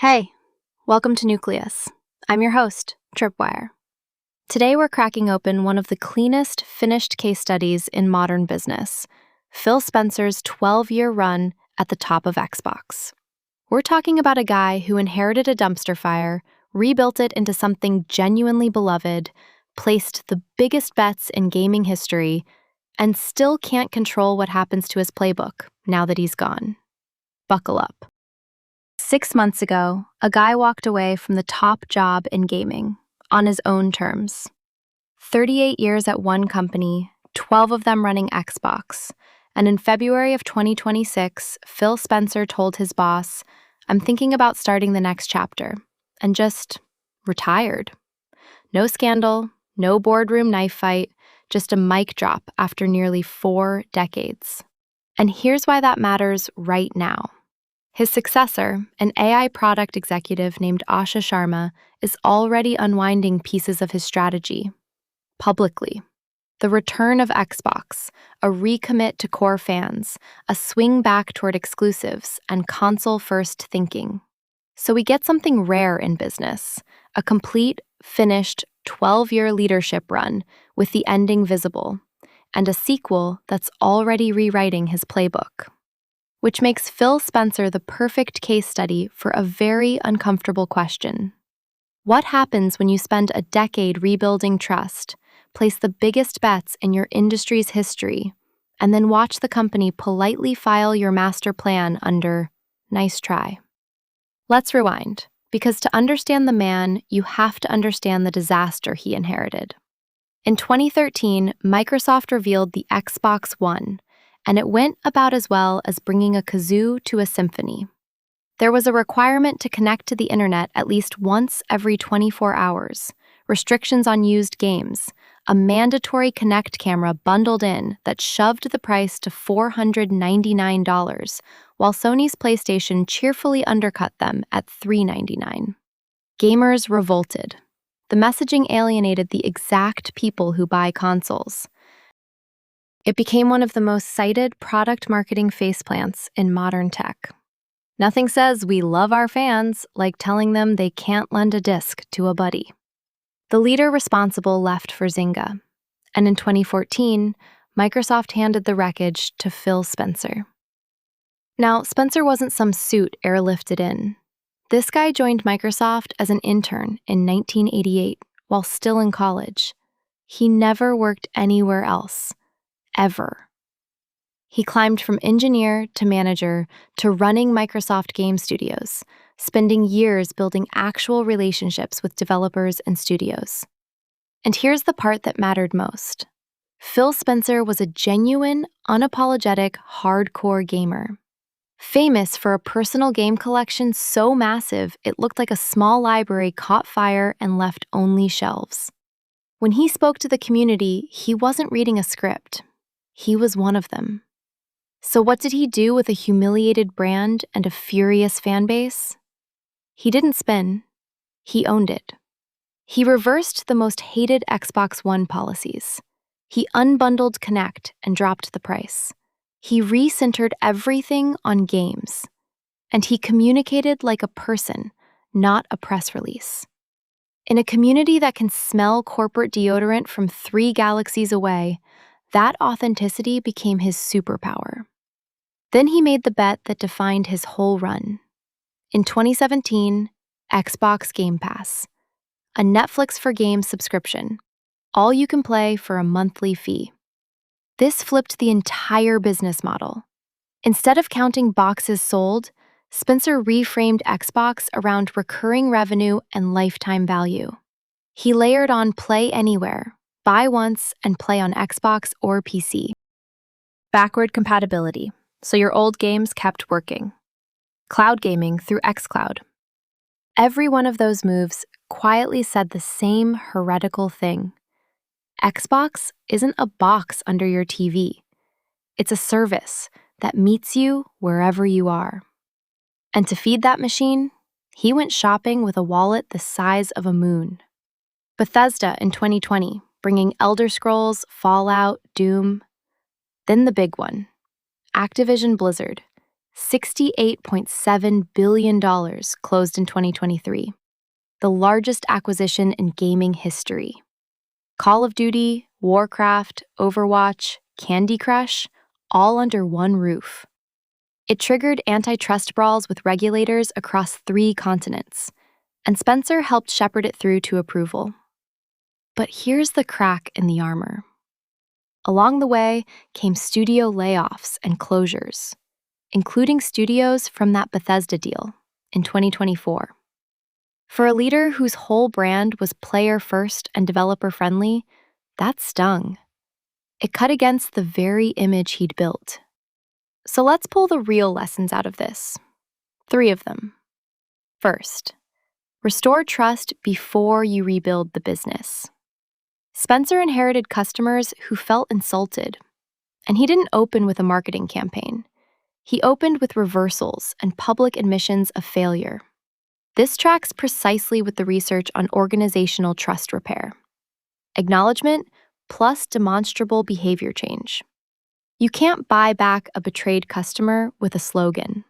Hey, welcome to Nucleus. I'm your host, Tripwire. Today we're cracking open one of the cleanest finished case studies in modern business, Phil Spencer's 12-year run at the top of Xbox. We're talking about a guy who inherited a dumpster fire, rebuilt it into something genuinely beloved, placed the biggest bets in gaming history, and still can't control what happens to his playbook now that he's gone. Buckle up. 6 months ago, a guy walked away from the top job in gaming, on his own terms. 38 years at one company, 12 of them running Xbox, and in February of 2026, Phil Spencer told his boss, "I'm thinking about starting the next chapter," and just retired. No scandal, no boardroom knife fight, just a mic drop after nearly 4 decades. And here's why that matters right now. His successor, an AI product executive named Asha Sharma, is already unwinding pieces of his strategy. Publicly. The return of Xbox, a recommit to core fans, a swing back toward exclusives, and console-first thinking. So we get something rare in business, a complete, finished, 12-year leadership run with the ending visible, and a sequel that's already rewriting his playbook. Which makes Phil Spencer the perfect case study for a very uncomfortable question. What happens when you spend a decade rebuilding trust, place the biggest bets in your industry's history, and then watch the company politely file your master plan under "nice try"? Let's rewind, because to understand the man, you have to understand the disaster he inherited. In 2013, Microsoft revealed the Xbox One, and it went about as well as bringing a kazoo to a symphony. There was a requirement to connect to the internet at least once every 24 hours, restrictions on used games, a mandatory Kinect camera bundled in that shoved the price to $499, while Sony's PlayStation cheerfully undercut them at $399. Gamers revolted. The messaging alienated the exact people who buy consoles. It became one of the most cited product marketing faceplants in modern tech. Nothing says we love our fans like telling them they can't lend a disc to a buddy. The leader responsible left for Zynga, and in 2014, Microsoft handed the wreckage to Phil Spencer. Now, Spencer wasn't some suit airlifted in. This guy joined Microsoft as an intern in 1988 while still in college. He never worked anywhere else. Ever. He climbed from engineer to manager to running Microsoft Game Studios, spending years building actual relationships with developers and studios. And here's the part that mattered most. Phil Spencer was a genuine, unapologetic, hardcore gamer. Famous for a personal game collection so massive it looked like a small library caught fire and left only shelves. When he spoke to the community, he wasn't reading a script. He was one of them. So what did he do with a humiliated brand and a furious fan base? He didn't spin. He owned it. He reversed the most hated Xbox One policies. He unbundled Kinect and dropped the price. He recentered everything on games. And he communicated like a person, not a press release. In a community that can smell corporate deodorant from 3 galaxies away, that authenticity became his superpower. Then he made the bet that defined his whole run. In 2017, Xbox Game Pass, a Netflix for games subscription, all you can play for a monthly fee. This flipped the entire business model. Instead of counting boxes sold, Spencer reframed Xbox around recurring revenue and lifetime value. He layered on Play Anywhere, buy once and play on Xbox or PC. Backward compatibility, so your old games kept working. Cloud gaming through xCloud. Every one of those moves quietly said the same heretical thing. Xbox isn't a box under your TV. It's a service that meets you wherever you are. And to feed that machine, he went shopping with a wallet the size of a moon. Bethesda in 2020, bringing Elder Scrolls, Fallout, Doom. Then the big one, Activision Blizzard, $68.7 billion closed in 2023, the largest acquisition in gaming history. Call of Duty, Warcraft, Overwatch, Candy Crush, all under one roof. It triggered antitrust brawls with regulators across 3 continents, and Spencer helped shepherd it through to approval. But here's the crack in the armor. Along the way came studio layoffs and closures, including studios from that Bethesda deal in 2024. For a leader whose whole brand was player-first and developer-friendly, that stung. It cut against the very image he'd built. So let's pull the real lessons out of this. 3 of them. First, restore trust before you rebuild the business. Spencer inherited customers who felt insulted, and he didn't open with a marketing campaign. He opened with reversals and public admissions of failure. This tracks precisely with the research on organizational trust repair. Acknowledgement plus demonstrable behavior change. You can't buy back a betrayed customer with a slogan.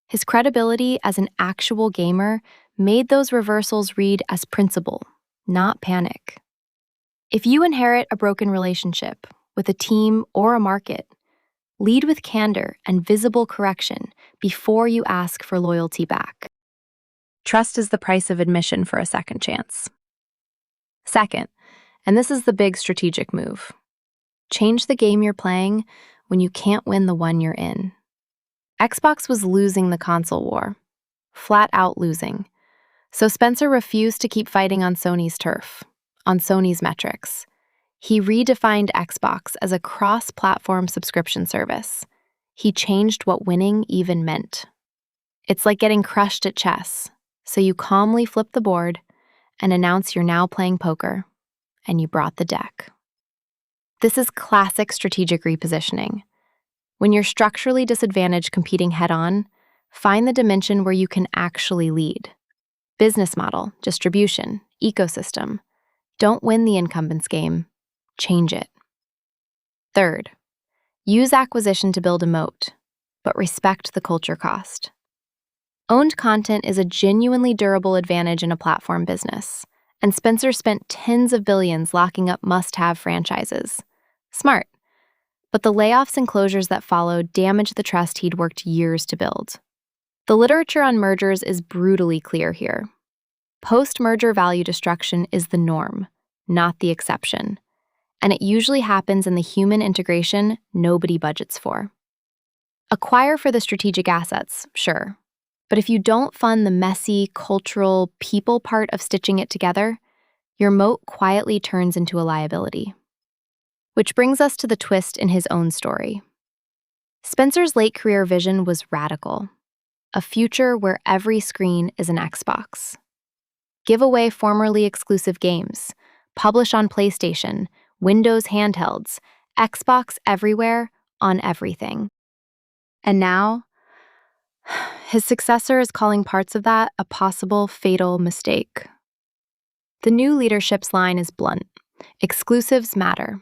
His credibility as an actual gamer made those reversals read as principle, not panic. If you inherit a broken relationship with a team or a market, lead with candor and visible correction before you ask for loyalty back. Trust is the price of admission for a second chance. Second, and this is the big strategic move, change the game you're playing when you can't win the one you're in. Xbox was losing the console war, flat out losing. So Spencer refused to keep fighting on Sony's turf, on Sony's metrics. He redefined Xbox as a cross-platform subscription service. He changed what winning even meant. It's like getting crushed at chess, so you calmly flip the board and announce you're now playing poker, and you brought the deck. This is classic strategic repositioning. When you're structurally disadvantaged competing head-on, find the dimension where you can actually lead. Business model, distribution, ecosystem. Don't win the incumbent's game. Change it. Third, use acquisition to build a moat, but respect the culture cost. Owned content is a genuinely durable advantage in a platform business, and Spencer spent tens of billions locking up must-have franchises. Smart. But the layoffs and closures that followed damaged the trust he'd worked years to build. The literature on mergers is brutally clear here. Post-merger value destruction is the norm, not the exception. And it usually happens in the human integration nobody budgets for. Acquire for the strategic assets, sure. But if you don't fund the messy, cultural, people part of stitching it together, your moat quietly turns into a liability. Which brings us to the twist in his own story. Spencer's late career vision was radical. A future where every screen is an Xbox. Give away formerly exclusive games. Publish on PlayStation, Windows handhelds, Xbox everywhere, on everything. And now, his successor is calling parts of that a possible fatal mistake. The new leadership's line is blunt. Exclusives matter.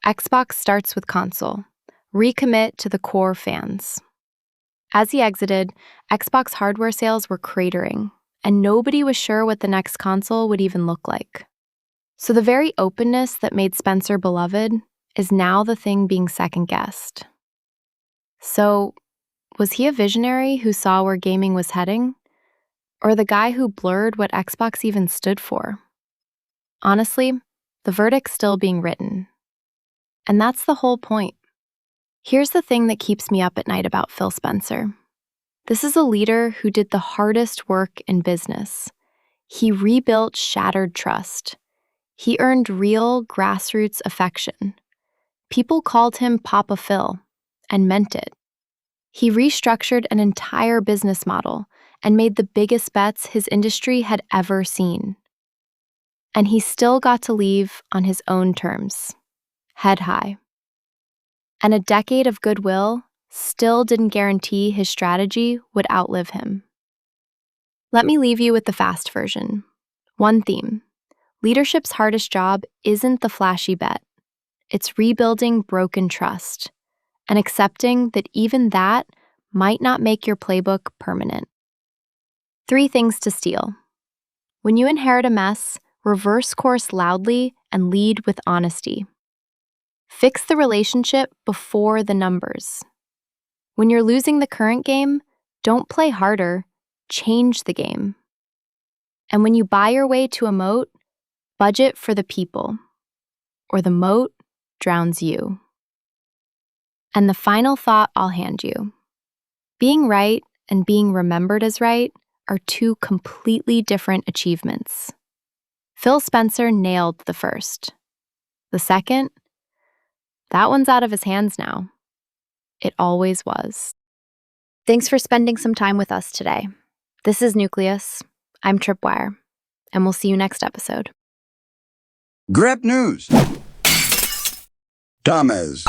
Xbox starts with console. Recommit to the core fans. As he exited, Xbox hardware sales were cratering, and nobody was sure what the next console would even look like. So the very openness that made Spencer beloved is now the thing being second-guessed. So, was he a visionary who saw where gaming was heading? Or the guy who blurred what Xbox even stood for? Honestly, the verdict's still being written. And that's the whole point. Here's the thing that keeps me up at night about Phil Spencer. This is a leader who did the hardest work in business. He rebuilt shattered trust. He earned real grassroots affection. People called him Papa Phil, and meant it. He restructured an entire business model and made the biggest bets his industry had ever seen. And he still got to leave on his own terms, head high. And a decade of goodwill still didn't guarantee his strategy would outlive him. Let me leave you with the fast version. One theme. Leadership's hardest job isn't the flashy bet. It's rebuilding broken trust and accepting that even that might not make your playbook permanent. 3 things to steal. When you inherit a mess, reverse course loudly and lead with honesty. Fix the relationship before the numbers. When you're losing the current game, don't play harder, change the game. And when you buy your way to a moat, budget for the people, or the moat drowns you. And the final thought I'll hand you. Being right and being remembered as right are 2 completely different achievements. Phil Spencer nailed the first. The second, that one's out of his hands now. It always was. Thanks for spending some time with us today. This is Nucleus. I'm Tripwire, and we'll see you next episode. Grab news. Thomas.